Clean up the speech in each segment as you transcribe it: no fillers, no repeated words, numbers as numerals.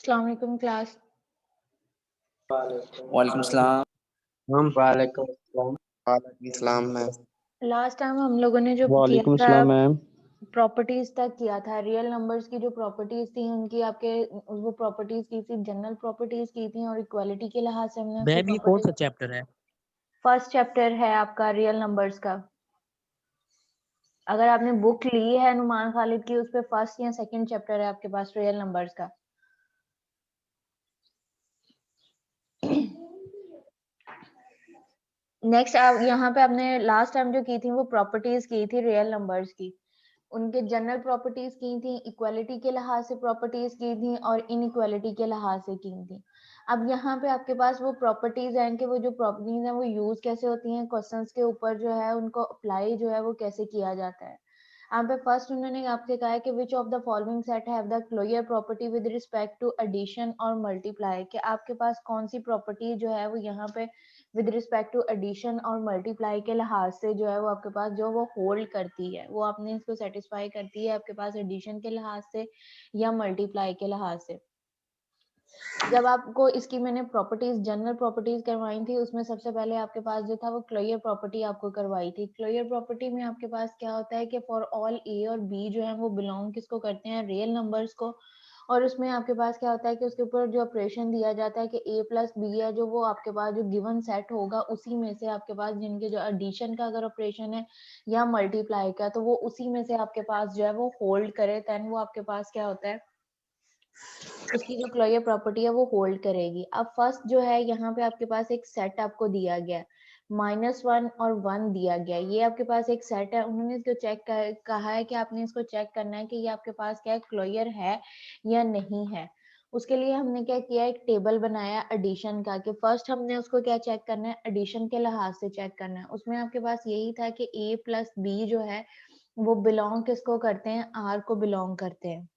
अस्सलाम वालेकुम क्लास। वालेकुम सलाम। वालेकुम सलाम मैम। लास्ट टाइम हम लोगों ने जो किया वालेकुम था सलाम मैम। प्रॉपर्टीज तक किया था। रियल नंबर्स की जो प्रॉपर्टीज थी उनकी आपके वो प्रॉपर्टीज की थी, जनरल प्रॉपर्टीज की थी और इक्वालिटी के लिहाज से हमने मैम ये कौन सा चैप्टर है? फर्स्ट चैप्टर है आपका रियल नंबर्स का। अगर आपने बुक ली है नुमान खालिद की, उस पे फर्स्ट या सेकंड चैप्टर है आपके पास रियल नंबर्स का। नेक्स्ट आप यहाँ पे आपने लास्ट टाइम जो की थी वो प्रॉपर्टीज की थी रियल नंबर्स की। उनके जनरल प्रॉपर्टीज की थी, इक्वालिटी के लिहाज से प्रॉपर्टीज की थी और इनइक्वालिटी के लिहाज से की थी। अब यहाँ पे आपके पास वो प्रॉपर्टीज हैं कि वो जो प्रॉपर्टीज हैं वो यूज कैसे होती हैं, क्वेश्चंस के ऊपर जो है उनको अप्लाई जो है वो कैसे किया जाता है। यहाँ पे फर्स्ट उन्होंने आपसे कहा है कि which of the following set have the closure property with respect to addition और मल्टीप्लाई, कि आपके पास कौन सी प्रॉपर्टी जो है वो यहाँ पे विद रिस्पेक्ट टू एडिशन और मल्टीप्लाई के लिहाज से जो है वो आपके पास जो वो होल्ड करती है, वो आपने इसको सेटिस्फाई करती है आपके पास एडिशन के लिहाज से या मल्टीप्लाई के लिहाज से। जब आपको इसकी मैंने प्रॉपर्टीज जनरल प्रॉपर्टीज करवाई थी, उसमें सबसे पहले आपके पास जो था वो क्लोजर प्रॉपर्टी आपको करवाई थी। क्लोजर प्रॉपर्टी में आपके पास क्या होता है कि फॉर ऑल ए और बी जो है वो बिलोंग किसको करते हैं, रियल नंबर्स को। और उसमें आपके पास क्या होता है कि उसके ऊपर जो ऑपरेशन दिया जाता है कि a प्लस बी है, जो वो आपके पास जो गिवन सेट होगा उसी में से आपके पास जिनके जो एडिशन का अगर ऑपरेशन है या मल्टीप्लाई का, तो वो उसी में से आपके पास जो है वो होल्ड करे, देन वो आपके पास क्या होता है, उसकी जो क्लोजर प्रॉपर्टी है वो होल्ड करेगी। अब फर्स्ट जो है यहाँ पे आपके पास एक सेट आपको दिया गया, -1 और 1 दिया गया, ये आपके पास एक सेट है। उन्होंने इसको चेक कहा है कि आपने इसको चेक करना है कि ये आपके पास क्या है, क्लोजर है या नहीं है। उसके लिए हमने क्या किया, एक टेबल बनाया एडिशन का, कि फर्स्ट हमने उसको क्या चेक करना है, एडिशन के लिहाज से चेक करना है। उसमें आपके पास यही था कि a प्लस बी जो है वो बिलोंग किसको करते हैं, r को बिलोंग करते हैं।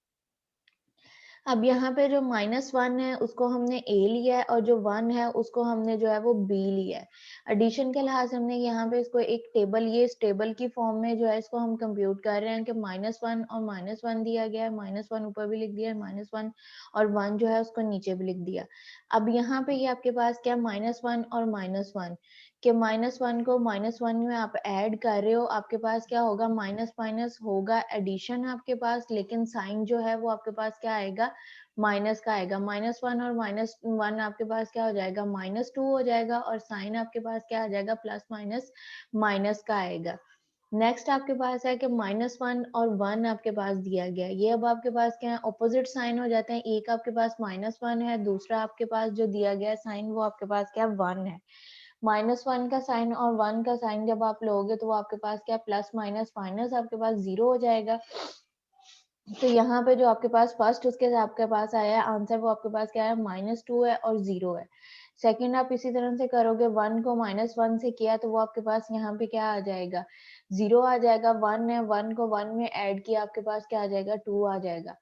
अब यहाँ पे जो -1 है उसको हमने a लिया है और जो 1 है उसको हमने जो है वो b लिया है। एडिशन के लिहाज से हमने यहाँ पे इसको एक टेबल, ये इस टेबल की फॉर्म में जो है इसको हम कंप्यूट कर रहे हैं कि -1 और -1 दिया गया है, -1 ऊपर भी लिख दिया है, -1 और 1 जो है उसको नीचे भी लिख दिया। अब यहाँ पे ये आपके पास क्या, -1 और -1 के -1 को -1 में आप ऐड कर रहे हो, आपके पास क्या होगा, माइनस माइनस होगा, एडिशन आपके पास, लेकिन साइन जो है वो आपके पास क्या आएगा, माइनस का आएगा। -1 और -1 आपके पास क्या हो जाएगा, -2 हो जाएगा, और साइन आपके पास क्या आ जाएगा, प्लस माइनस माइनस का आएगा। नेक्स्ट आपके पास है कि -1 और 1 आपके पास दिया गया, ये अब आपके पास क्या है, ऑपोजिट साइन हो जाते हैं। एक आपके पास -1 है, दूसरा आपके पास जो दिया गया साइन वो आपके पास क्या, 1 है। -1 का साइन और 1 का साइन जब आप लोगे तो वो आपके पास क्या, प्लस माइनस माइनस आपके पास 0 हो जाएगा। तो यहाँ पे जो आपके पास फर्स्ट उसके आपके पास आया है आंसर, वो आपके पास क्या है, -2 है और 0 है। सेकंड आप इसी तरह से करोगे, 1 को -1 से किया तो वो आपके पास यहाँ पे क्या आ जाएगा, 0 आ जाएगा। 1 है, 1 को 1 में ऐड किया, आपके पास क्या आ जाएगा, 2 आ जाएगा।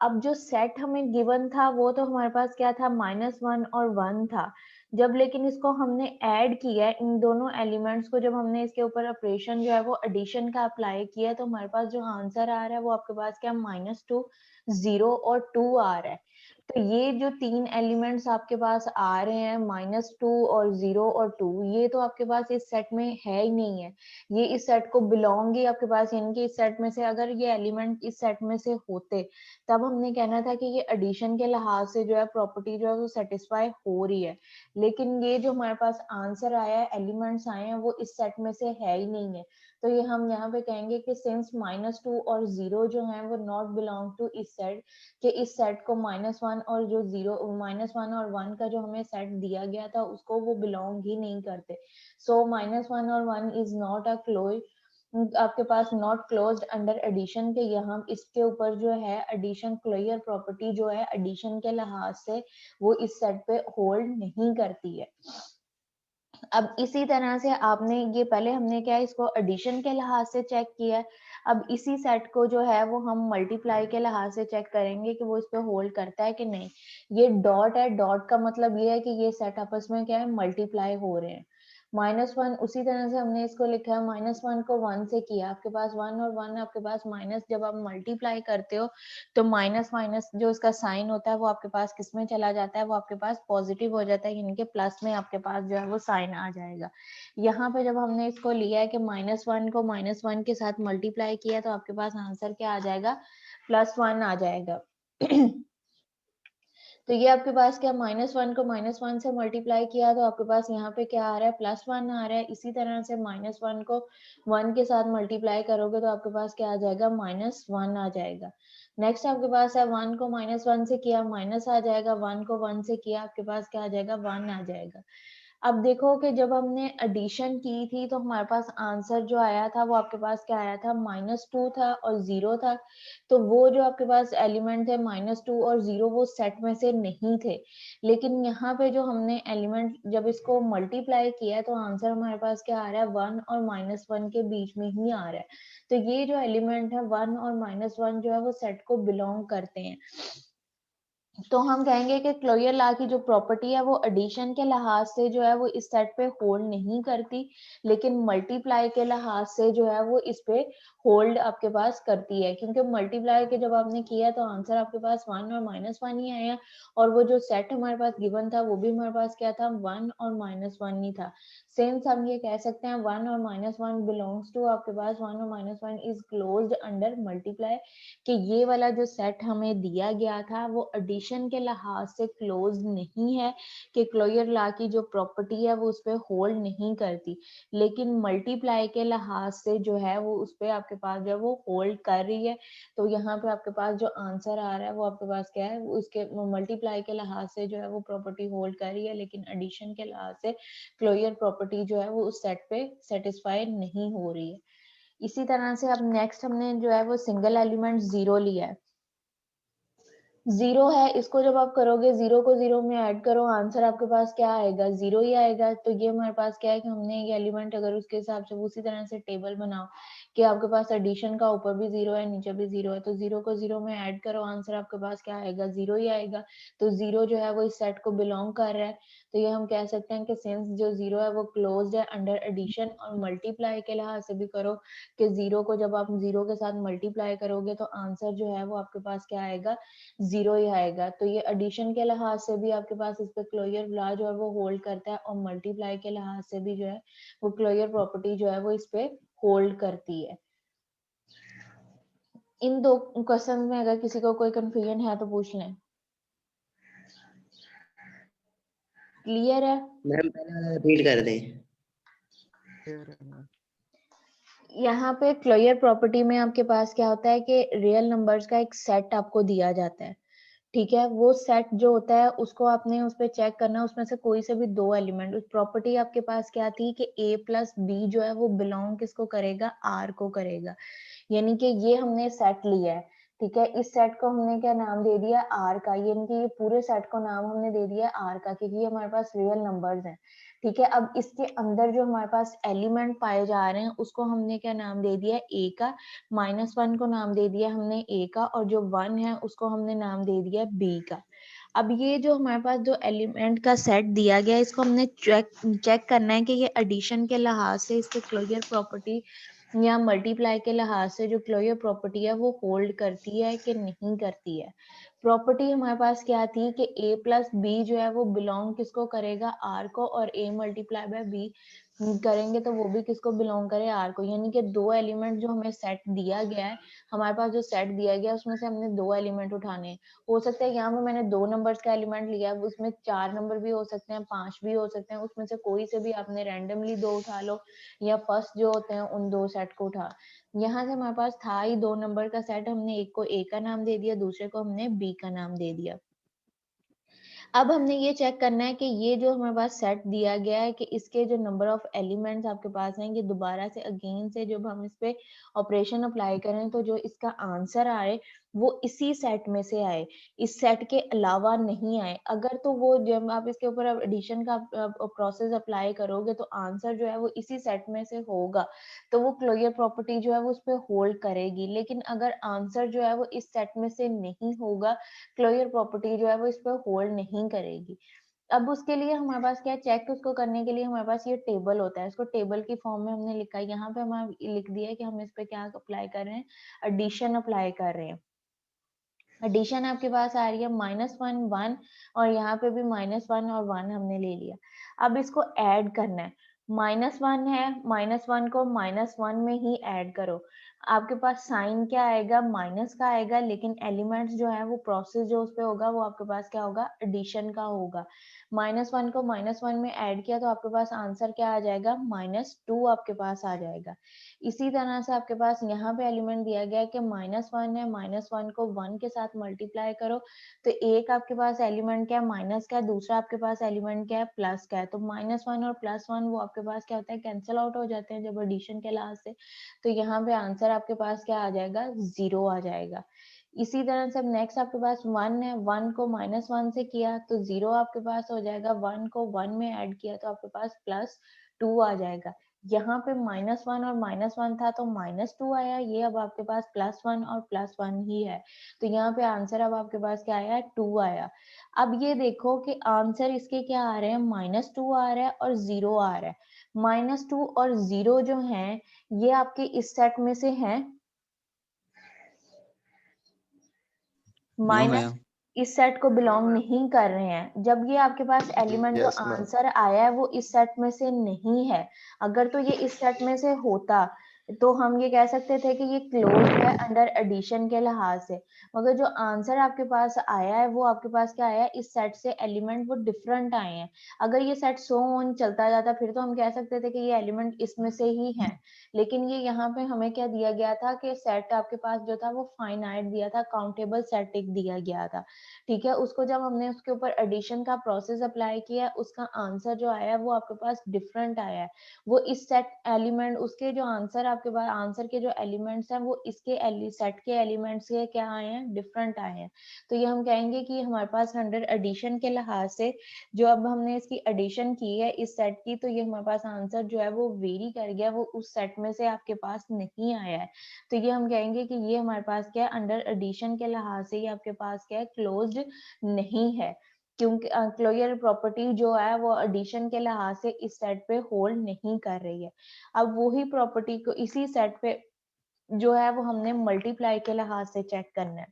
अब जो सेट हमें गिवन था वो तो हमारे पास क्या था, -1 और 1 था। जब लेकिन इसको हमने ऐड किया है, इन दोनों एलिमेंट्स को जब हमने इसके ऊपर ऑपरेशन जो है वो एडिशन का अप्लाई किया, तो हमारे पास जो आंसर आ रहा है वो आपके पास क्या, -2, 0 और 2 आ रहा है। तो ये जो 3 एलिमेंट्स आपके पास आ रहे हैं, -2 और 0 और 2, ये तो आपके पास इस सेट में है ही नहीं है। ये इस सेट को बिलोंग ही आपके पास, यानी कि इस सेट में से अगर ये एलिमेंट इस सेट में से होते तब हमने कहना था कि ये एडिशन के लिहाज से जो है प्रॉपर्टी जो है वो सेटिस्फाई हो रही है। लेकिन ये जो हमारे पास आंसर आया है, एलिमेंट्स आए हैं, वो इस सेट में से है ही नहीं है। तो ये हम यहाँ पे कहेंगे कि सिंस -2 और 0 जो है वो नॉट बिलोंग टू इस सेट, कि इस सेट को -1 और जो 0 -1 और 1 का जो हमें सेट दिया गया था उसको वो बिलोंग ही नहीं करते। सो -1 और 1 इज नॉट अ क्लोज, आपके पास नॉट क्लोज्ड अंडर एडिशन के, यहाँ इसके ऊपर जो है एडिशन क्लोजर प्रॉपर्टी जो है एडिशन के लिहाज से वो इस सेट पे होल्ड नहीं करती है। अब इसी तरह से आपने ये पहले हमने क्या है, इसको एडिशन के लिहाज से चेक किया है। अब इसी सेट को जो है वो हम मल्टीप्लाई के लिहाज से चेक करेंगे कि वो इस पे होल्ड करता है कि नहीं। ये डॉट है, डॉट का मतलब ये है कि ये सेट आपस में क्या है, मल्टीप्लाई हो रहे हैं। -1 उसी तरह से हमने इसको लिखा है, -1 को 1 से किया, आपके पास 1 और 1 आपके पास माइनस, जब आप मल्टीप्लाई करते हो तो माइनस माइनस जो इसका साइन होता है वो आपके पास किस में चला जाता है, वो आपके पास पॉजिटिव हो जाता है, यानी कि प्लस में आपके पास जो है वो साइन आ जाएगा। यहाँ पे जब हमने इसको लिया है कि -1 को -1 के साथ मल्टीप्लाई किया तो आपके पास आंसर क्या आ जाएगा, +1 आ जाएगा। तो ये आपके पास क्या, -1 को -1 से मल्टीप्लाई किया तो आपके पास यहाँ पे क्या आ रहा है, +1 आ रहा है। इसी तरह से -1 को 1 के साथ मल्टीप्लाई करोगे तो आपके पास क्या आ जाएगा, -1 आ जाएगा। नेक्स्ट आपके पास है 1 को -1 से किया, माइनस आ जाएगा, 1 को 1 से किया, आपके पास क्या आ जाएगा, 1 आ जाएगा। अब देखो कि जब हमने एडिशन की थी तो हमारे पास आंसर जो आया था वो आपके पास क्या आया था, -2 था और 0 था। तो वो जो आपके पास एलिमेंट थे -2 और 0 वो सेट में से नहीं थे। लेकिन यहाँ पे जो हमने एलिमेंट जब इसको मल्टीप्लाई किया है तो आंसर हमारे पास क्या आ रहा है, 1 और -1 के बीच में ही आ रहा है। तो ये जो एलिमेंट है 1 और -1 जो है वो सेट को बिलोंग करते हैं। तो हम कहेंगे कि क्लोजर लॉ की जो प्रॉपर्टी है वो एडिशन के लिहाज से जो है वो इस सेट पे होल्ड नहीं करती, लेकिन मल्टीप्लाई के लिहाज से जो है वो इस पे होल्ड आपके पास करती है, क्योंकि मल्टीप्लाई के जब आपने किया तो आंसर आपके पास 1 और -1 ही आया, और वो जो सेट हमारे पास गिवन था वो भी हमारे पास क्या था, 1 और -1 ही था। सिंस हम ये कह सकते हैं 1 और -1 बिलोंग्स टू आपके पास 1 और -1 इज क्लोज्ड अंडर मल्टीप्लाई, कि ये वाला जो सेट हमें दिया गया था वो एडिशन के लिहाज से क्लोज नहीं है, कि क्लोजर लॉ की जो प्रॉपर्टी है वो उस पे होल्ड नहीं करती, लेकिन मल्टीप्लाई के लिहाज से जो है वो उस पे आपके पास जो है वो होल्ड कर रही है। तो यहाँ पे आपके पास जो आंसर आ रहा है वो आपके पास क्या है, वो उसके मल्टीप्लाई के लिहाज से जो है वो प्रॉपर्टी होल्ड कर रही है, लेकिन एडिशन के लिहाज से क्लोजर प्रॉपर्टी जो है वो उस सेट पे सेटिस्फाई नहीं हो रही है। इसी तरह से अब नेक्स्ट हमने जो है वो सिंगल एलिमेंट 0 लिया है। 0 है, इसको जब आप करोगे 0 को 0 में ऐड करो, आंसर आपके पास क्या आएगा, 0 ही आएगा। तो ये हमारे पास क्या है कि हमने ये एलिमेंट अगर उसके हिसाब से उसी तरह से टेबल बनाओ कि आपके पास एडिशन का ऊपर भी 0 है, नीचे भी 0 है, तो 0 को 0 में ऐड करो, आंसर आपके पास क्या आएगा, 0 ही आएगा। तो 0 जो है वो इस सेट को बिलोंग कर रहा है। तो ये हम कह सकते हैं कि सिंस जो 0 है वो क्लोज्ड है अंडर एडिशन, और मल्टीप्लाई के लिहाज से भी करो कि 0 को जब आप 0 के साथ मल्टीप्लाई करोगे तो आंसर जो है वो आपके पास क्या आएगा, 0 ही आएगा। तो ये एडिशन के लिहाज से भी आपके पास इस पे क्लोजर लॉ जो है वो होल्ड करता है, और मल्टीप्लाई के लिहाज से भी जो है वो क्लोजर प्रॉपर्टी जो है वो इस पे होल्ड करती है। इन दो क्वेश्चन में अगर किसी को कोई कंफ्यूजन है तो पूछ लें। क्लियर है? मैम पहले रीड कर दें। यहाँ पे क्लोजर प्रॉपर्टी में आपके पास क्या होता है कि रियल नंबर्स का एक सेट आपको दिया जाता है, ठीक है। वो सेट जो होता है उसको आपने उस पे चेक करना है, उसमें से कोई से भी दो एलिमेंट, उस प्रॉपर्टी आपके पास क्या थी कि a प्लस बी जो है वो बिलोंग किसको करेगा, r को करेगा। यानी कि ये हमने सेट लिया है, ठीक है। इस सेट को हमने क्या नाम दे दिया, आर का, यानी कि ये पूरे सेट को नाम हमने दे दिया आर का, क्योंकि ये हमारे पास रियल नंबर्स हैं, ठीक है। अब इसके अंदर जो हमारे पास एलिमेंट पाए जा रहे हैं उसको हमने क्या नाम दे दिया, ए का। -1 को नाम दे दिया हमने ए का, और जो 1 है उसको हमने नाम दे दिया बी का। अब ये जो हमारे पास जो एलिमेंट का सेट दिया गया है इसको हमने चेक करना है कि ये एडिशन के लिहाज से इसके क्लोजर प्रॉपर्टी या मल्टीप्लाई के लिहाज से जो क्लोजर प्रॉपर्टी है वो होल्ड करती है कि नहीं करती है। प्रॉपर्टी हमारे पास क्या थी कि a प्लस बी जो है वो बिलोंग किसको करेगा, r को, और a मल्टीप्लाई बाय b करेंगे तो वो भी किसको बिलोंग करे, r को। यानी कि दो एलिमेंट जो हमें सेट दिया गया है, हमारे पास जो सेट दिया गया है उसमें से हमने दो एलिमेंट उठाने हैं। हो सकता है यहाँ पे मैंने 2 नंबर्स का एलिमेंट लिया है, उसमें 4 नंबर भी हो सकते हैं, 5 भी हो सकते हैं, उसमें से कोई से भी आपने रैंडमली 2 उठा लो, या फर्स्ट जो होते हैं उन 2 सेट को उठा। यहाँ से हमारे पास था ही 2 नंबर का सेट, हमने एक को a का नाम दे दिया, दूसरे को हमने b का नाम दे दिया। अब हमने ये चेक करना है कि ये जो हमारे पास सेट दिया गया है कि इसके जो नंबर ऑफ एलिमेंट्स आपके पास हैं, ये दोबारा से अगेन से जब हम इस पे ऑपरेशन अप्लाई करें तो जो इसका आंसर आए वो इसी सेट में से आए, इस सेट के अलावा नहीं आए। अगर तो वो जब आप इसके ऊपर एडिशन का प्रोसेस अप्लाई करोगे तो आंसर जो है वो इसी सेट में से होगा, तो वो क्लोजर प्रॉपर्टी जो है वो उस पर होल्ड करेगी। लेकिन अगर आंसर जो है वो इस सेट में से नहीं होगा, क्लोजर प्रॉपर्टी जो है वो इस पर होल्ड नहीं करेगी। अब उसके लिए हमारे पास क्या है, चेक उसको करने के लिए हमारे पास ये टेबल होता है, इसको टेबल की फॉर्म में हमने लिखा है। यहाँ पे हम लिख दिया है कि हम इस पे क्या अप्लाई कर रहे हैं, एडिशन अप्लाई कर रहे हैं। एडिशन आपके पास आ रही है -1 1 और यहाँ पे भी -1 और 1 हमने ले लिया। अब इसको ऐड करना है, -1 है, -1 को -1 में ही ऐड करो। आपके पास साइन क्या आएगा, माइनस का आएगा, लेकिन एलिमेंट्स जो है वो प्रोसेस जो उस पे होगा वो आपके पास क्या होगा, एडिशन का होगा। -1 को -1 में ऐड किया तो आपके पास आंसर क्या आ जाएगा, -2 आपके पास आ जाएगा। इसी तरह से आपके पास यहाँ पे एलिमेंट दिया गया है कि -1 है, -1 को 1 के साथ मल्टीप्लाई करो तो एक आपके पास एलिमेंट क्या है, माइनस का है, दूसरा आपके पास एलिमेंट क्या है, प्लस का है। तो -1 और +1 वो आपके पास क्या होता है, कैंसिल आउट हो जाते हैं जब एडिशन के लिहाज से। तो यहाँ पे आंसर आपके पास क्या आ जाएगा, 0 आ जाएगा। इसी तरह से अब नेक्स्ट आपके पास 1 है, 1 को -1 से किया तो 0 आपके पास हो जाएगा, 1 को 1 में ऐड किया तो आपके पास +2 आ जाएगा। यहाँ पे -1 और -1 था तो -2 आया, ये अब आपके पास +1 और +1 ही है। तो यहाँ पे आंसर अब आपके पास क्या आया, 2 आया। अब ये देखो कि आंसर इसके क्या आ रहे हैं, -2 आ रहा है और 0 आ रहा है। -2 और 0 जो हैं, ये आपके इस सेट में से हैं। No minus ma'am. इस सेट को बिलोंग नहीं कर रहे हैं। जब ये आपके पास एलिमेंट जो यस मैम। आंसर आया है वो इस सेट में से नहीं है। अगर तो ये इस सेट में से होता तो हम ये कह सकते थे कि ये क्लोज है अंडर एडिशन के लिहाज से। मगर जो आंसर आपके पास आया है वो आपके पास क्या आया है, इस सेट से एलिमेंट वो डिफरेंट आए हैं। अगर ये सेट सो ऑन चलता जाता फिर तो हम कह सकते थे कि ये एलिमेंट इसमें से ही है। लेकिन ये यहाँ पे हमें क्या दिया गया था कि सेट आपके पास जो था वो फाइनाइट दिया था, काउंटेबल सेट एक दिया गया था। ठीक है, उसको जब हमने उसके ऊपर एडिशन का प्रोसेस अप्लाई किया, उसका आंसर जो आया वो आपके पास डिफरेंट आया है। वो इस सेट एलिमेंट उसके जो आंसर आपके पास आंसर के जो एलिमेंट्स हैं वो इसके सेट के एलिमेंट्स के क्या आए हैं, डिफरेंट आए हैं। तो ये हम कहेंगे कि हमारे पास अंडर एडिशन के लिहाज से जो अब हमने इसकी एडिशन की है इस सेट की, तो ये हमारे पास आंसर जो है वो वेरी कर गया, वो उस सेट में से आपके पास नहीं आया है। तो ये हम कहेंगे कि ये हमारे पास क्या है, अंडर एडिशन के लिहाज से ये आपके पास क्या है, क्लोज्ड नहीं है। क्योंकि क्लोजर प्रॉपर्टी जो है वो एडिशन के लिहाज से इस सेट पे होल्ड नहीं कर रही है। अब वही प्रॉपर्टी को इसी सेट पे जो है वो हमने मल्टीप्लाई के लिहाज से चेक करना है।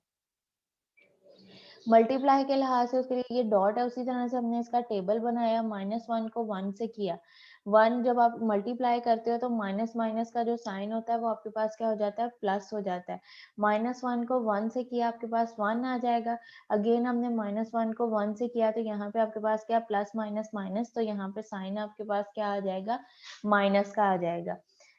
मल्टीप्लाई के लिहाज से उसके लिए ये डॉट है, उसी तरह से हमने इसका टेबल बनाया, -1 को 1 से किया। 1 जब आप मल्टीप्लाई करते हो तो माइनस माइनस का जो साइन होता है वो आपके पास क्या हो जाता है, प्लस हो जाता है। -1 को 1 से किया, आपके पास 1 आ जाएगा। अगेन हमने -1 को 1 से किया तो यहाँ पे आपके पास क्या, प्लस माइनस माइनस, तो यहाँ पे साइन आपके पास क्या आ जाएगा, माइनस का आ जाएगा।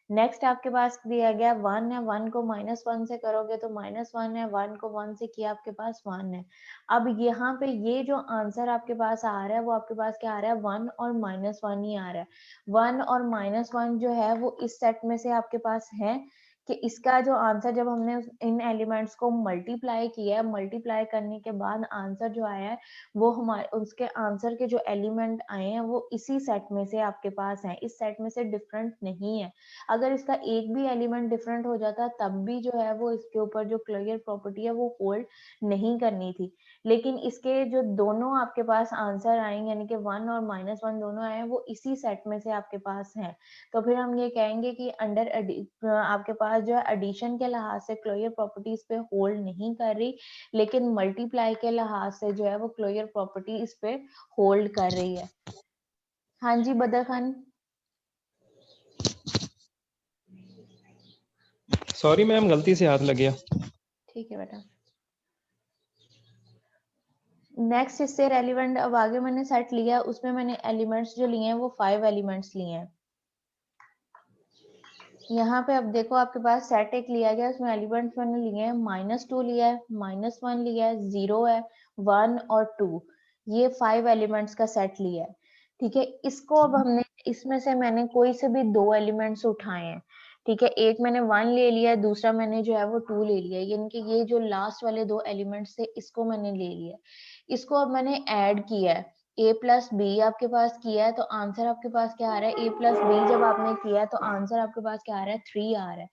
नेक्स्ट आपके पास दिया गया 1 है, 1 को -1 से करोगे तो -1 है, 1 को 1 से किया आपके पास 1 है। अब यहाँ पे ये जो आंसर आपके पास आ रहा है वो आपके पास क्या आ रहा है, 1 और -1 ही आ रहा है। 1 और -1 जो है वो इस सेट में से आपके पास है कि इसका जो आंसर जब हमने इन एलिमेंट्स को मल्टीप्लाई किया है, मल्टीप्लाई करने के बाद आंसर जो आया है वो हमारे उसके आंसर के जो एलिमेंट आए हैं वो इसी सेट में से आपके पास हैं, इस सेट में से डिफरेंट नहीं है। अगर इसका एक भी एलिमेंट डिफरेंट हो जाता तब भी जो है वो इसके ऊपर जो क्लोजर प्रॉपर्टी है वो होल्ड नहीं करनी थी। लेकिन इसके जो दोनों आपके पास आंसर आएंगे यानी कि 1 और -1 दोनों आए वो इसी सेट में से आपके पास हैं। तो फिर हम ये कहेंगे कि अंडर आपके पास जो है एडिशन के लिहाज से क्लोजर प्रॉपर्टी इस पे होल्ड नहीं कर रही, लेकिन मल्टीप्लाई के लिहाज से जो है वो क्लोजर प्रॉपर्टी इस पे होल्ड कर रही है। हाँ जी बदर खान। सॉरी मैम, गलती से हाथ लग गया। ठीक है बेटा। नेक्स्ट इससे रेलिवेंट अब आगे मैंने सेट लिया, उसमें मैंने एलिमेंट्स जो लिए हैं वो 5 एलिमेंट्स लिए हैं। यहाँ पे अब देखो आपके पास सेट एक लिया गया, उसमें एलिमेंट्स मैंने लिए हैं, -2 लिया है, -1 लिया है, 0 है, 1 और 2, ये 5 एलिमेंट्स का सेट लिया है। ठीक है, इसको अब हमने इसमें से मैंने कोई से भी 2 एलिमेंट्स उठाए हैं। ठीक है, एक मैंने 1 ले लिया, दूसरा मैंने जो है वो 2 ले लिया, यानी कि ये जो लास्ट वाले 2 एलिमेंट्स थे इसको मैंने ले लिया। इसको अब मैंने ऐड किया है, a प्लस बी आपके पास किया है तो आंसर आपके पास क्या आ रहा है, a प्लस बी जब आपने किया है तो आंसर आपके पास क्या आ रहा है, 3 आ रहा है।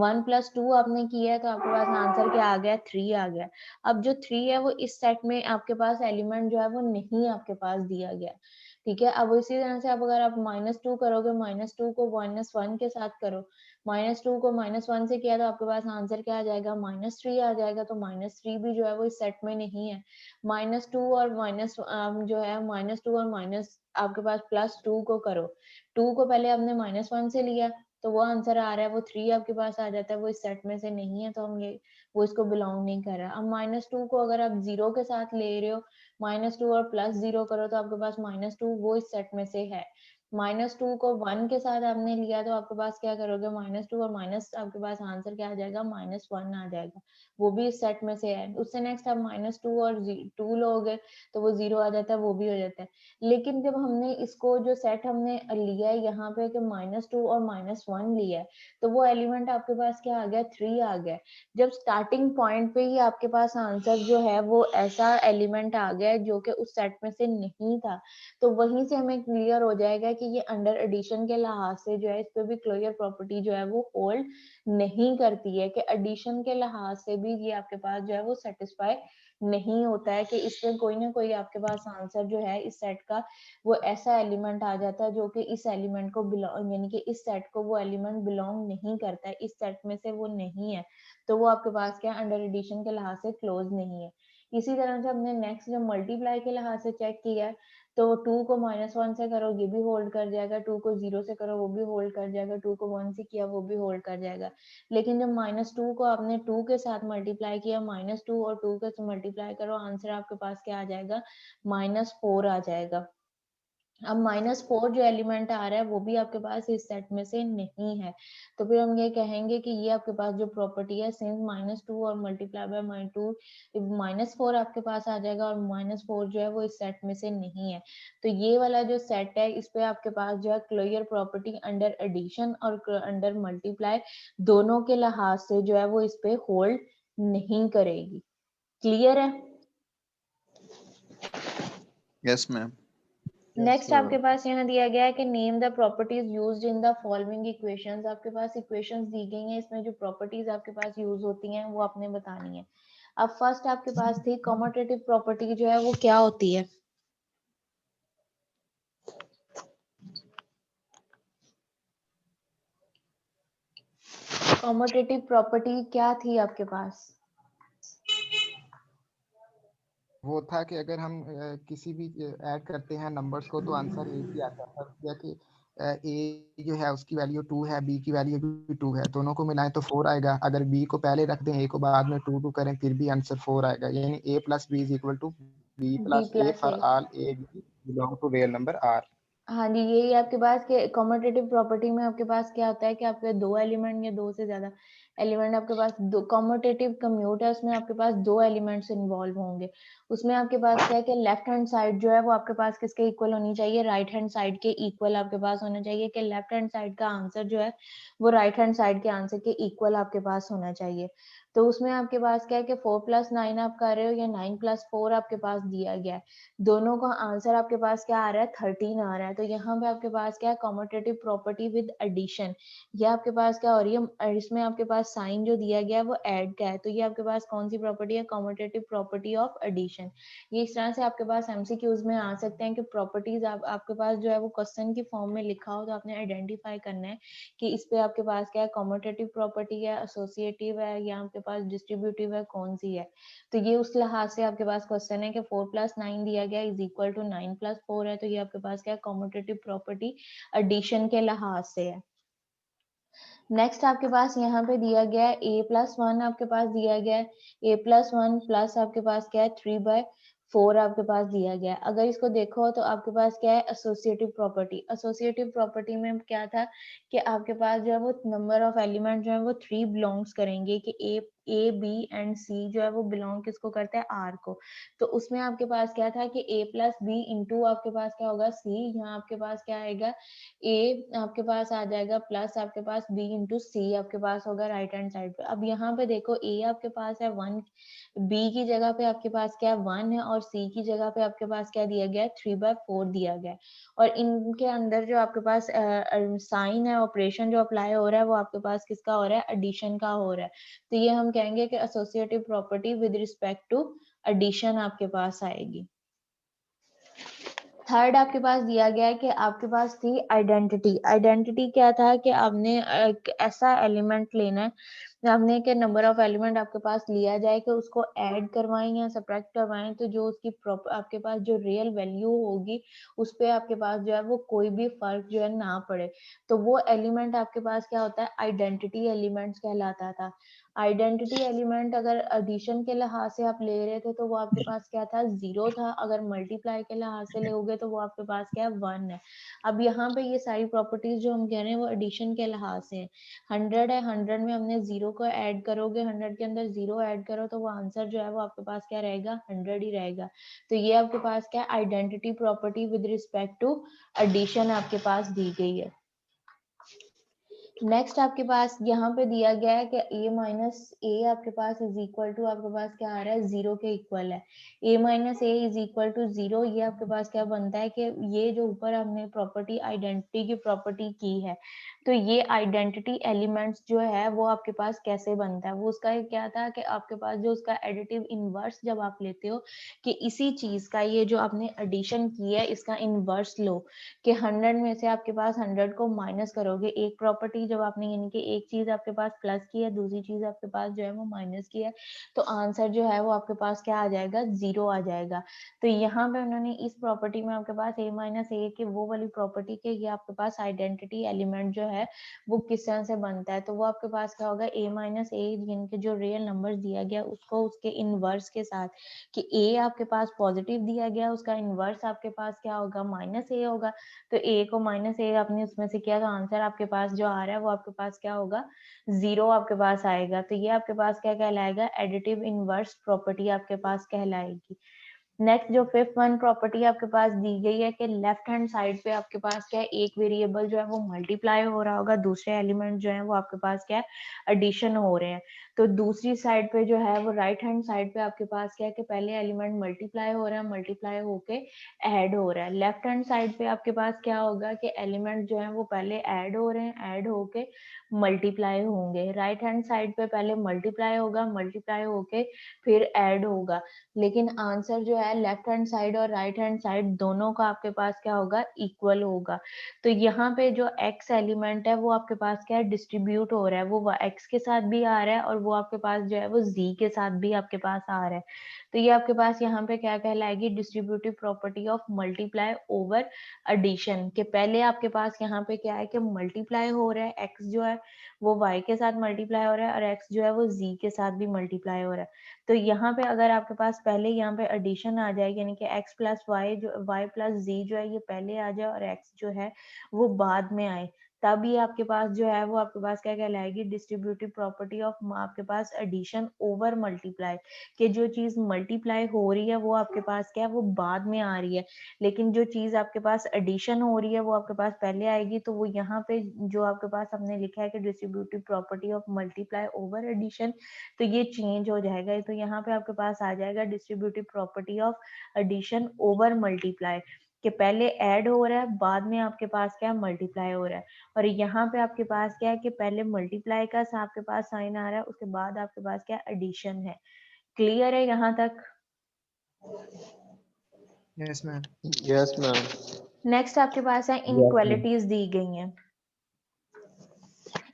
1 प्लस 2 आपने किया है तो आपके पास आंसर क्या आ गया, 3 आ गया। अब जो 3 है वो इस सेट में आपके पास एलिमेंट जो है वो नहीं आपके पास दिया गया, ठीक है। अब इसी तरह से आप अगर आप -2 करोगे, -2 को -1 के साथ करो, -2 को -1 से किया तो आपके पास आंसर क्या आ जाएगा, -3 आ जाएगा। तो -3 भी जो है वो इस सेट में नहीं है। -2 और माइनस जो है -2 और माइनस आपके पास +2 को करो, 2 को पहले आपने -1 से लिया तो वो आंसर आ रहा है, वो 3 आपके पास आ जाता है, वो इस सेट में से नहीं है तो हम ये वो इसको बिलोंग नहीं कर रहा। अब -2 को अगर आप 0 के साथ ले रहे हो, -2 और +0 करो तो आपके पास -2 वो इस सेट में से है। -2 को 1 के साथ आपने लिया तो आपके पास क्या करोगे, -2 और माइनस आपके पास आंसर क्या आ जाएगा, -1 आ जाएगा, वो भी इस सेट में से है। उससे नेक्स्ट आप -2 और 2 लोगे तो वो 0 आ जाता है, वो भी हो जाता है। लेकिन जब हमने इसको जो सेट हमने लिया है यहाँ पे कि -2 और -1 लिया है तो वो एलिमेंट आपके पास क्या आ गया, 3 आ गया। जब स्टार्टिंग पॉइंट पे ही आपके पास आंसर जो है वो ऐसा एलिमेंट आ गया जो कि उस सेट में से नहीं था, तो वहीं से हमें क्लियर हो जाएगा कि ये अंडर एडिशन के लिहाज से जो है इस पे भी क्लोजर प्रॉपर्टी जो है वो होल्ड नहीं करती है, कि एडिशन के लिहाज से भी ये आपके पास जो है वो सेटिस्फाई नहीं होता है, कि इसमें कोई ना कोई आपके पास आंसर जो है इस सेट का वो ऐसा एलिमेंट आ जाता है जो कि इस एलिमेंट को बिलोंग, यानी कि इस सेट को वो एलिमेंट बिलोंग नहीं करता है, इस सेट में से वो नहीं है, तो वो आपके पास क्या अंडर एडिशन के लिहाज से क्लोज नहीं है। इसी तरह से हमने नेक्स्ट जब मल्टीप्लाई के लिहाज से चेक किया है तो 2 को -1 से करो ये भी होल्ड कर जाएगा, 2 को 0 से करो वो भी होल्ड कर जाएगा, 2 को 1 से किया वो भी होल्ड कर जाएगा। लेकिन जब -2 को आपने 2 के साथ मल्टीप्लाई किया, -2 और 2 के साथ मल्टीप्लाई करो, आंसर आपके पास क्या आ जाएगा, -4 आ जाएगा। अब -4 जो एलिमेंट आ रहा है वो भी आपके पास इस सेट में से नहीं है, तो फिर हम ये कहेंगे कि ये आपके पास जो प्रॉपर्टी है सिंस -2 और मल्टीप्लाई बाय -4 आपके पास आ जाएगा और -4 जो है वो इस सेट में से नहीं है। तो ये वाला जो सेट है इस पे आपके पास जो है क्लोजर प्रॉपर्टी अंडर एडिशन और अंडर मल्टीप्लाई दोनों के लिहाज से जो है वो इस पे होल्ड नहीं करेगी। क्लियर है? Yes ma'am. नेक्स्ट आपके पास यहाँ दिया गया है कि name the properties used in the following equations. आपके पास इक्वेशंस दी गई हैं, इसमें जो प्रॉपर्टीज आपके पास यूज होती हैं वो आपने बतानी है। अब फर्स्ट आपके पास थी कॉमोटेटिव प्रॉपर्टी, जो है वो क्या होती है? कॉमोटेटिव प्रॉपर्टी क्या थी आपके पास? वो था कि अगर हम किसी भी ऐड करते हैं नंबर्स को तो आंसर एक ही आता है, या कि ए जो है उसकी वैल्यू 2 है, बी की वैल्यू भी 2 है, दोनों को मिलाएं तो 4 आएगा। अगर बी को पहले रख दें, ए को बाद में 2 करें फिर भी आंसर 4 आएगा। यानी a plus B is equal to B B plus A plus for A. All A B belong to real number R. हाँ जी, यही आपके पास के कॉमोटेटिव प्रॉपर्टी में आपके पास क्या होता है कि आपके दो एलिमेंट या दो से ज्यादा एलिमेंट आपके पास दो कॉमोटेटिव कम्यूट है, उसमें आपके पास दो एलिमेंट्स इन्वॉल्व होंगे। उसमें आपके पास क्या है कि लेफ्ट हैंड साइड जो है वो आपके पास किसके इक्वल होनी चाहिए, राइट हैंड साइड के इक्वल आपके पास होना चाहिए, कि लेफ्ट हैंड साइड का आंसर जो है वो राइट हैंड साइड के आंसर के इक्वल आपके पास होना चाहिए। तो उसमें आपके पास क्या है कि 4 + 9 आप कर रहे हो या 9 + 4 आपके पास दिया गया है, दोनों का आंसर आपके पास क्या आ रहा है, 13 आ रहा है। तो यहाँ पे आपके पास क्या है, कॉमोटेटिव प्रॉपर्टी विद एडिशन। ये आपके पास क्या हो रही है, इसमें आपके पास साइन जो दिया गया है वो ऐड का है, तो ये आपके पास कौन सी प्रॉपर्टी है, कॉमोटेटिव प्रॉपर्टी ऑफ एडिशन। ये इस तरह से आपके पास एमसीक्यूज में आ सकते हैं कि प्रॉपर्टीज आपके पास जो है वो क्वेश्चन की फॉर्म में लिखा हो तो आपने आइडेंटिफाई करना है कि इस पे आपके पास क्या है, कॉमोटेटिव प्रॉपर्टी है, एसोसिएटिव है, या आपके पास डिस्ट्रीब्यूटिव है, कौन सी है। तो ये उस लिहाज से आपके पास क्वेश्चन है कि 4 + 9 दिया गया इज इक्वल टू 9 + 4 है, तो ये आपके पास क्या है, कॉमोटेटिव प्रॉपर्टी एडिशन के लिहाज से है। नेक्स्ट आपके पास यहाँ पे दिया गया है a+1 आपके पास दिया गया है, a+1 प्लस आपके पास क्या है 3/4 आपके पास दिया गया है। अगर इसको देखो तो आपके पास क्या है, एसोसिएटिव प्रॉपर्टी। एसोसिएटिव प्रॉपर्टी में क्या था कि आपके पास जो है वो नंबर ऑफ एलिमेंट जो है वो 3 बिलोंग्स करेंगे, कि ए बी एंड सी जो है वो बिलोंग किसको करता है, आर को। तो उसमें आपके पास क्या था कि ए प्लस बी इंटू आपके पास क्या होगा, सी। यहाँ आपके पास क्या आएगा, ए आपके पास आ जाएगा प्लस आपके पास बी इंटू सी आपके पास होगा राइट हैंड साइड पे। अब यहाँ पे देखो ए आपके पास है 1, बी की जगह पे आपके पास क्या 1 है, और सी की जगह पे आपके पास क्या दिया गया है, 3/4 दिया गया है। और इनके अंदर जो आपके पास साइन है, ऑपरेशन जो अप्लाई हो रहा है वो आपके पास किसका हो रहा है, एडिशन का हो रहा है। तो ये हम कहेंगे कि associative property with respect to addition आपके पास आएगी। थर्ड आपके पास दिया गया है कि आपके पास थी आइडेंटिटी। आइडेंटिटी क्या था कि आपने एक ऐसा एलिमेंट लेना है, आपने के नंबर ऑफ एलिमेंट आपके पास लिया जाए कि उसको ऐड करवाएं या सब्ट्रैक्ट करवाएं, तो जो उसकी आपके पास जो रियल वैल्यू होगी उस पे आपके पास जो है वो कोई भी फर्क जो है ना पड़े। तो वो एलिमेंट आपके पास क्या होता है, आइडेंटिटी एलिमेंट्स कहलाता था। आइडेंटिटी एलिमेंट अगर एडिशन के लिहाज से आप ले रहे थे तो वो आपके पास क्या था, 0 था। अगर मल्टीप्लाई के लिहाज से लोगे तो वो आपके पास क्या है, 1 है। अब यहाँ पे ये सारी प्रॉपर्टीज जो हम कह रहे हैं वो एडिशन के लिहाज से है। 100 है, 100 में हमने 0 को ऐड करोगे, 100 के अंदर 0 ऐड करो तो वो आंसर जो है वो आपके पास क्या रहेगा, 100 ही रहेगा। तो ये आपके पास क्या identity property with respect to addition आपके पास दी गई है। नेक्स्ट आपके पास यहाँ पे दिया गया है कि a माइनस ए आपके पास इज इक्वल टू आपके पास क्या आ रहा है, 0 के इक्वल है। a minus A is equal to 0, ये आपके पास क्या बनता है कि ये जो ऊपर हमने प्रॉपर्टी आइडेंटिटी की प्रॉपर्टी की है, तो ये आइडेंटिटी एलिमेंट्स जो है वो आपके पास कैसे बनता है, वो उसका क्या था कि आपके पास जो उसका एडिटिव इनवर्स जब आप लेते हो कि इसी चीज का ये जो आपने एडिशन की है इसका इनवर्स लो, कि 100 में से आपके पास 100 को माइनस करोगे। एक प्रॉपर्टी जब आपने यानी कि एक चीज आपके पास प्लस की है, दूसरी चीज आपके पास जो है वो माइनस की है, तो आंसर जो है वो आपके पास क्या आ जाएगा, 0 आ जाएगा। तो यहाँ पे उन्होंने इस प्रॉपर्टी में आपके पास a माइनस ए की वो वाली प्रॉपर्टी के ये आपके पास आइडेंटिटी एलिमेंट जो है वो किस तरह से बनता है, तो वो आपके पास क्या होगा, a माइनस ए यानी कि जो रियल नंबर दिया गया उसको उसके इनवर्स के साथ, कि a आपके पास पॉजिटिव दिया गया उसका इनवर्स आपके पास क्या होगा, माइनस ए होगा। तो a को माइनस ए आपने उसमें से किया तो आंसर आपके पास जो आ रहा है वो आपके पास क्या होगा, 0 आपके पास आएगा। तो ये आपके पास क्या कहलाएगा, एडिटिव इनवर्स प्रॉपर्टी आपके पास कहलाएगी। नेक्स्ट जो फिफ्थ वन प्रॉपर्टी आपके पास दी गई है कि लेफ्ट हैंड साइड पे आपके पास क्या है, एक वेरिएबल जो है वो मल्टीप्लाई हो रहा होगा, दूसरे एलिमेंट जो है वो आपके पास क्या है, एडिशन हो रहे हैं। तो दूसरी साइड पे जो है वो राइट हैंड साइड पे आपके पास क्या है कि पहले एलिमेंट मल्टीप्लाई हो रहा है, मल्टीप्लाई होके ऐड हो रहा है। लेफ्ट हैंड साइड पे आपके पास क्या होगा कि एलिमेंट जो है वो पहले ऐड हो रहे हैं, ऐड होके मल्टीप्लाई होंगे। राइट हैंड साइड पे पहले मल्टीप्लाई होगा, मल्टीप्लाई होके फिर ऐड होगा। लेकिन आंसर जो है लेफ्ट हैंड साइड और राइट हैंड साइड दोनों का आपके पास क्या होगा, इक्वल होगा। तो यहाँ पे जो x एलिमेंट है वो आपके पास क्या है, डिस्ट्रीब्यूट हो रहा है, वो x के साथ भी आ रहा है और वो आपके पास जो है वो z के साथ भी आपके पास आ रहा है। तो ये आपके पास यहाँ पे क्या कहलाएगी, distributive property of multiply over addition, के पहले आपके पास यहाँ पे क्या है कि मल्टीप्लाई हो रहा है, x जो है वो y के साथ मल्टीप्लाई हो रहा है और x जो है वो z के साथ भी मल्टीप्लाई हो रहा है। तो यहाँ पे अगर आपके पास पहले यहाँ पे एडिशन आ जाए यानी कि x प्लस वाई जो y प्लस z जो है ये पहले आ जाए और x जो है वो बाद में आए, तब ये आपके पास जो है वो आपके पास क्या कहलाएगी, डिस्ट्रीब्यूटिव प्रॉपर्टी ऑफ आपके पास एडिशन ओवर मल्टीप्लाई, कि जो चीज मल्टीप्लाई हो रही है वो आपके पास क्या है, वो बाद में आ रही है, लेकिन जो चीज आपके पास एडिशन हो रही है वो आपके पास पहले आएगी। तो वो यहाँ पे जो आपके पास हमने लिखा है कि distributive property of multiply over addition, तो ये चेंज हो जाएगा। तो यहाँ पे आपके पास आ जाएगा distributive property of addition over multiply, कि पहले ऐड हो रहा है बाद में आपके पास क्या मल्टीप्लाई हो रहा है। और यहाँ पे आपके पास क्या है कि पहले मल्टीप्लाई का आपके पास साइन आ रहा है, उसके बाद आपके पास क्या एडिशन है। क्लियर है यहाँ तक? Yes ma'am. Yes ma'am. Next आपके पास है इनइक्वालिटीज दी गई हैं।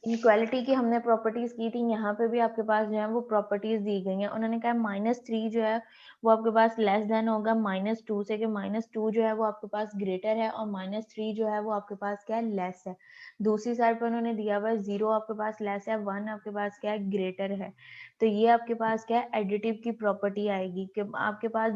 इनइक्वालिटी की हमने प्रॉपर्टीज की थी, यहाँ पे भी आपके पास जो है वो प्रॉपर्टीज दी गई हैं। उन्होंने कहा -3 जो है वो आपके पास लेस देन होगा -2 से, कि -2 जो है वो आपके पास ग्रेटर है और -3 जो है वो आपके पास क्या है, लेस है। दूसरी साइड पर उन्होंने दिया हुआ है 0 आपके पास लेस है, 1 आपके पास क्या है, ग्रेटर है। तो ये आपके पास क्या है, एडिटिव की प्रॉपर्टी आएगी कि आपके पास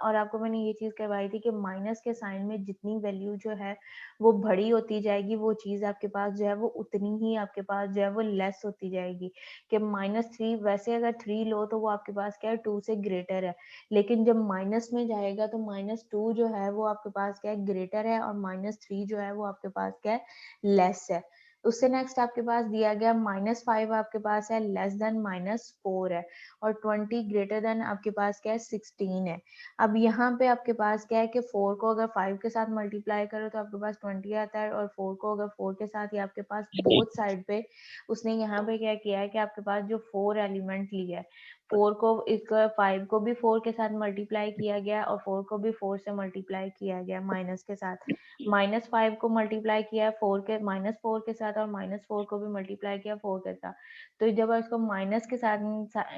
और आपको मैंने ये चीज करवाई थी कि माइनस के साइन में जितनी वैल्यू जो है वो बड़ी होती जाएगी, वो चीज आपके पास जो है वो उतनी ही आपके पास जो है वो लेस होती जाएगी। कि -3 वैसे अगर 3 लो तो वो आपके पास क्या है, 2 से ग्रेटर है, लेकिन जब माइनस में जाएगा तो -2 जो है वो आपके पास क्या है, ग्रेटर है, और -3 जो है वो आपके पास क्या है, लेस है। उससे नेक्स्ट आपके पास दिया गया -5 आपके पास है, लेस देन -4 है, और 20 ग्रेटर देन आपके पास क्या है, 16 है। अब यहाँ पे आपके पास क्या है कि 4 को अगर 5 के साथ मल्टीप्लाई करो तो आपके पास 20 आता है, और 4 को अगर 4 के साथ, ये आपके पास बोथ साइड पे उसने यहाँ पे क्या किया है कि आपके पास जो 4 एलिमेंट लिया है, 4 को एक 5 को भी 4 के साथ मल्टीप्लाई किया गया और 4 को भी 4 से मल्टीप्लाई किया गया माइनस के साथ। -5 को मल्टीप्लाई किया 4 के -4 के साथ, और -4 को भी मल्टीप्लाई किया 4 के साथ। तो जब इसको माइनस के साथ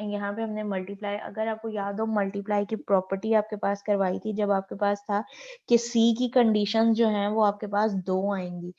यहाँ पे हमने मल्टीप्लाई, अगर आपको याद हो मल्टीप्लाई की प्रॉपर्टी आपके पास करवाई थी जब आपके पास था कि सी की कंडीशन जो है वो आपके पास 2 आएंगी,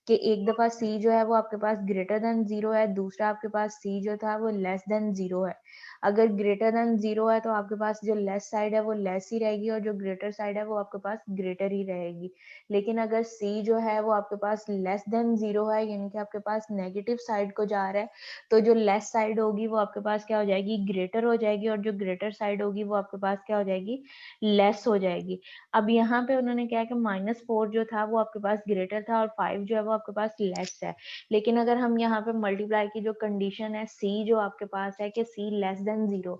कि एक दफा सी जो है वो आपके पास ग्रेटर देन 0 है, दूसरा आपके पास सी जो था वो लेस देन 0 है। अगर ग्रेटर देन 0 है तो आपके पास जो लेस साइड है वो लेस ही रहेगी, और जो ग्रेटर साइड है वो आपके पास ग्रेटर ही रहेगी। लेकिन अगर सी जो है वो आपके पास लेस देन 0 है, यानी कि आपके पास नेगेटिव साइड को जा रहा है, तो जो लेस साइड होगी वो आपके पास क्या हो जाएगी, ग्रेटर हो जाएगी, और जो ग्रेटर साइड होगी वो आपके पास क्या हो जाएगी, लेस हो जाएगी। अब यहाँ पे उन्होंने क्या कि -4 जो था वो आपके पास ग्रेटर था, और 5 जो है वो आपके पास लेस है। लेकिन अगर हम यहाँ पे मल्टीप्लाई की जो कंडीशन है, सी जो आपके पास है कि सी लेस देन 0,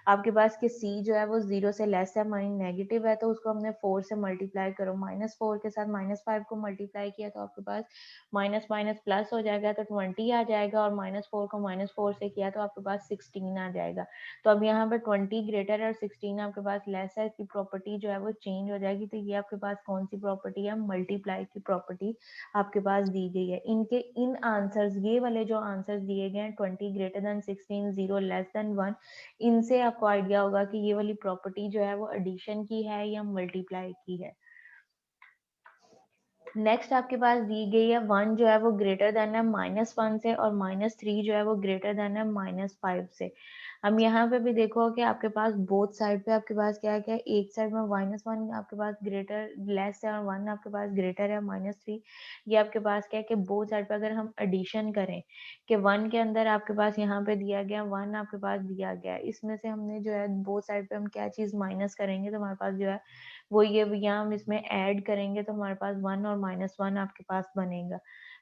आपके पास कि सी जो है वो 0 से लेस है, माइनस नेगेटिव है, तो उसको हमने 4 से मल्टीप्लाई करो, -4 के साथ -5 को मल्टीप्लाई किया तो आपके पास माइनस माइनस प्लस हो जाएगा, तो 20 आ जाएगा, और -4 को -4 से किया तो आपके पास 16 आ जाएगा। तो अब यहाँ पे 20 ग्रेटर है और 16 आपके पास लेस है, इसकी प्रॉपर्टी जो है वो चेंज हो जाएगी। तो ये आपके पास कौन सी प्रॉपर्टी है, मल्टीप्लाई की प्रॉपर्टी आपके पास दी गई है। इनके इन आंसर्स, ये वाले जो आंसर्स दिए गए हैं 20 ग्रेटर देन 16, 0 लेस देन 1, इनसे आपको आइडिया होगा कि ये वाली प्रॉपर्टी जो है वो एडिशन की है या मल्टीप्लाई की है। नेक्स्ट आपके पास दी गई है 1 जो है वो ग्रेटर देन है -1 से, और -3 जो है वो ग्रेटर देन है -5 से। हम यहाँ पे भी देखो कि आपके पास बोथ साइड पे आपके पास क्या क्या है, एक साइड में -1 आपके पास ग्रेटर लेस है, और 1 आपके पास ग्रेटर है -3। ये आपके पास क्या है कि बोथ साइड पे अगर हम एडिशन करें कि 1 के अंदर आपके पास यहाँ पे दिया गया 1 आपके पास दिया गया, इसमें से हमने जो है बोथ साइड पे हम क्या चीज माइनस करेंगे तो हमारे पास जो है वो ये यहाँ हम इसमें ऐड करेंगे तो हमारे पास 1 और -1 आपके पास बनेगा।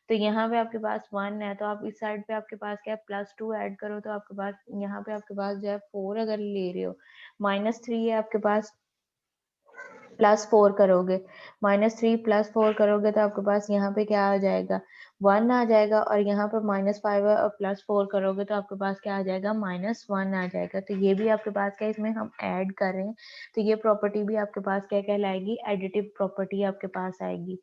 तो यहाँ पे आपके पास 1 है, तो आप इस साइड पे आपके पास क्या है +2 ऐड करो, तो आपके पास यहाँ पे आपके पास जो है 4 अगर ले रहे हो, -3 है आपके पास, +4 करोगे, -3 +4 करोगे तो आपके पास यहाँ पे क्या आ जाएगा, 1 आ जाएगा, और यहाँ पे -5 है और +4 करोगे तो आपके पास क्या आ जाएगा, -1 आ जाएगा। तो ये भी आपके पास क्या, इसमें हम ऐड कर रहे हैं, तो ये प्रॉपर्टी भी आपके पास क्या कहलाएगी, एडिटिव प्रॉपर्टी आपके पास आएगी।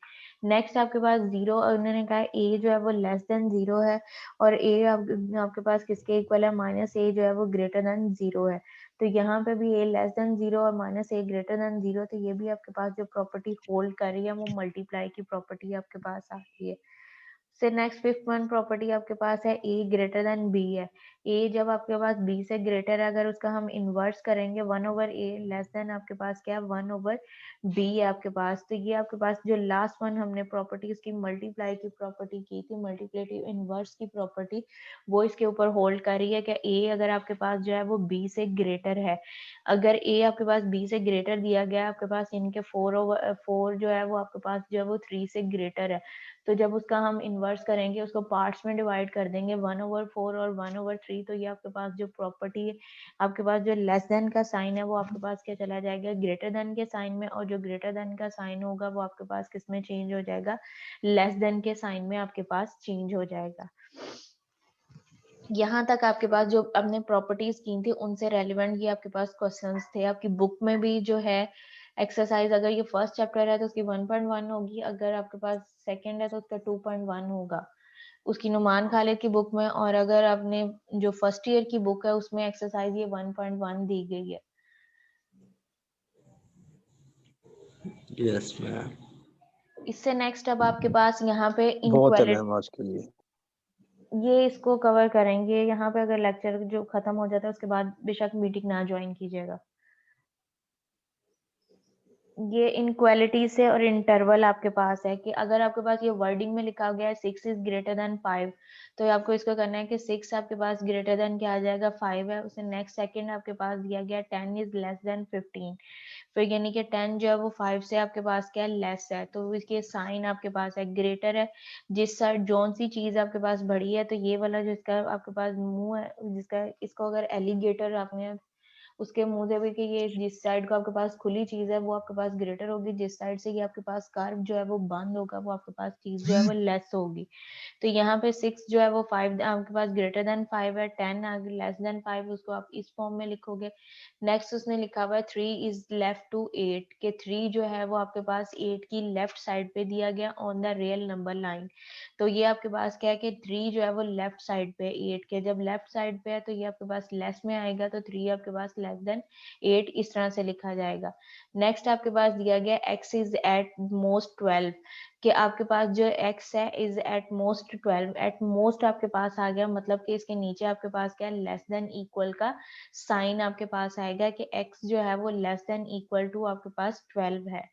नेक्स्ट आपके पास 0, उन्होंने कहा ए जो है वो लेस देन 0 है, और ए आपके पास किसके इक्वल है, -a जो है वो ग्रेटर देन 0 है। तो यहाँ पे भी a लेस देन 0 और -a ग्रेटर देन 0, तो ये भी आपके पास जो प्रॉपर्टी होल्ड कर रही है वो मल्टीप्लाई की प्रॉपर्टी आपके पास आती है। से नेक्स्ट 5th वन प्रॉपर्टी आपके पास है a ग्रेटर देन b है। a जब आपके पास b से ग्रेटर है, अगर उसका हम इन्वर्स करेंगे 1/a लेस देन आपके पास क्या है, 1/b है आपके पास। तो ये आपके पास जो लास्ट वन हमने प्रॉपर्टी उसकी मल्टीप्लाई की प्रॉपर्टी की थी, मल्टीप्लेटिव इनवर्स की प्रॉपर्टी, वो इसके ऊपर होल्ड कर रही है कि a अगर आपके पास जो है वो b से ग्रेटर है, अगर a आपके पास b से ग्रेटर दिया गया है आपके पास, इनके 4 जो है वो आपके पास जो है वो 3 से ग्रेटर है, तो जब उसका हम इन्वर्स करेंगे, उसको पार्ट्स में डिवाइड कर देंगे 1/4 और 1/3, तो ये आपके पास जो प्रॉपर्टी है, आपके पास जो लेस देन का साइन है वो आपके पास क्या चला जाएगा, ग्रेटर देन के साइन में, और जो ग्रेटर देन का साइन होगा वो आपके पास किस में चेंज हो जाएगा, लेस देन के साइन में आपके पास चेंज हो जाएगा। यहाँ तक आपके पास जो आपने प्रॉपर्टीज की थी उनसे रेलिवेंट ये आपके पास क्वेश्चंस थे। आपकी बुक में भी जो है एक्सरसाइज, अगर ये फर्स्ट चैप्टर है तो उसकी 1.1 होगी, अगर आपके पास सेकंड है तो उसका 2.1 होगा उसकी नुमान खालिद की बुक में, और अगर आपने जो फर्स्ट ईयर की बुक है उसमें एक्सरसाइज ये 1.1 दी गई है। Yes ma'am. इससे नेक्स्ट अब आपके पास यहाँ पे बहुत है इनइक्वालिटी, मैम आज के लिए। ये इसको कवर करेंगे यहाँ पे। अगर लेक्चर जो खत्म हो जाता है उसके बाद बेशक मीटिंग ना ज्वाइन कीजिएगा। ये इनक्वालिटी से और इंटरवल आपके पास है कि अगर आपके पास ये वर्डिंग में लिखा गया है 6 इज ग्रेटर देन 5, तो आपको इसको करना है कि 6 आपके पास ग्रेटर देन क्या आ जाएगा, 5 है। उसे नेक्स्ट सेकंड आपके पास दिया गया 10 इज लेस देन 15, फिर यानी कि 10 जो है वो 5 से आपके पास क्या लेस है, तो इसके साइन आपके पास है ग्रेटर है। जिस साइड जौन सी चीज आपके पास बड़ी है, तो ये वाला जो इसका आपके पास मुंह है, जिसका इसको अगर एलिगेटर आपने उसके मुंह से भी कि ये जिस साइड को आपके पास खुली चीज है वो आपके पास ग्रेटर होगी, जिस साइड से ये आपके पास कर्व जो है वो बंद होगा वो आपके पास चीज जो है वो लेस होगी। तो यहाँ पे 6 जो है वो 5 आपके पास ग्रेटर देन 5 है, 10 आगे लेस देन 5, उसको आप इस फॉर्म में लिखोगे। नेक्स्ट उसने लिखा हुआ है 3 इज लेफ्ट टू 8, के 3 जो है वो आपके पास 8 की लेफ्ट साइड पे दिया गया on the real number line. तो ये आपके पास क्या है कि 3 जो है वो लेफ्ट साइड पे 8 के, जब लेफ्ट साइड पे है तो ये आपके पास लेस में आएगा, तो 3 आपके पास लेस देन 8 इस तरह से लिखा जाएगा। नेक्स्ट आपके पास दिया गया x इज एट मोस्ट 12, कि आपके पास जो x है is at most 12, at most आपके पास आ गया, मतलब कि इसके नीचे आपके पास क्या है लेस देन इक्वल का साइन आपके पास आएगा कि x जो है वो लेस देन इक्वल टू आपके पास 12 है।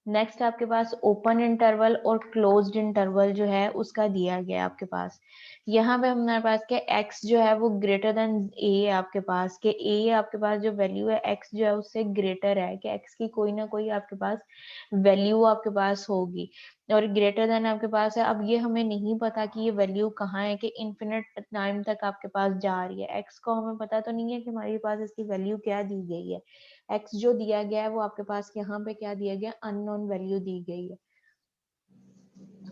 नेक्स्ट आपके पास ओपन इंटरवल और क्लोज्ड इंटरवल जो है उसका दिया गया आपके पास। यहाँ पे हमारे पास क्या x जो है वो ग्रेटर देन a आपके पास, के a आपके पास जो वैल्यू है x जो है उससे ग्रेटर है, कि x की कोई ना कोई आपके पास वैल्यू आपके पास होगी और ग्रेटर देन आपके पास है। अब ये हमें नहीं पता कि ये वैल्यू कहाँ है, कि इन्फिनिट टाइम तक आपके पास जा रही है। x को हमें पता तो नहीं है कि हमारे पास इसकी वैल्यू क्या दी गई है। x जो दिया गया है वो आपके पास यहाँ पे क्या दिया गया, अननोन वैल्यू दी गई है।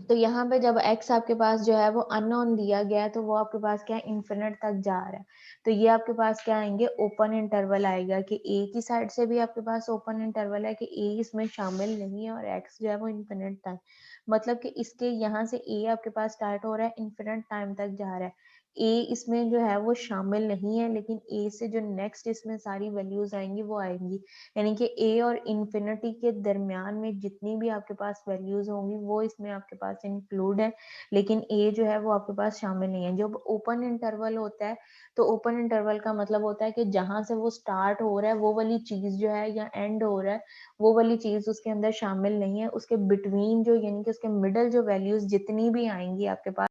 तो यहाँ पे जब x आपके पास जो है वो अननोन दिया गया है तो वो आपके पास क्या इन्फिनिट तक जा रहा है, तो ये आपके पास क्या आएंगे ओपन इंटरवल आएगा, कि a की साइड से भी आपके पास ओपन इंटरवल है, कि a इसमें शामिल नहीं है और x जो है वो इन्फिनिट तक, मतलब कि इसके यहाँ से a आपके पास स्टार्ट हो रहा है, इन्फिनिट टाइम तक जा रहा है। a इसमें जो है वो शामिल नहीं है, लेकिन a से जो नेक्स्ट इसमें सारी वैल्यूज आएंगी वो आएंगी, यानी कि a और इन्फिनिटी के दरमियान में जितनी भी आपके पास वैल्यूज होंगी वो इसमें आपके पास इंक्लूड है, लेकिन a जो है वो आपके पास शामिल नहीं है। जब ओपन इंटरवल होता है तो ओपन इंटरवल का मतलब होता है कि जहां से वो स्टार्ट हो रहा है वो वाली चीज जो है या एंड हो रहा है वो वाली चीज उसके अंदर शामिल नहीं है, उसके बिटवीन जो यानी कि उसके मिडल जो वैल्यूज जितनी भी आएंगी आपके पास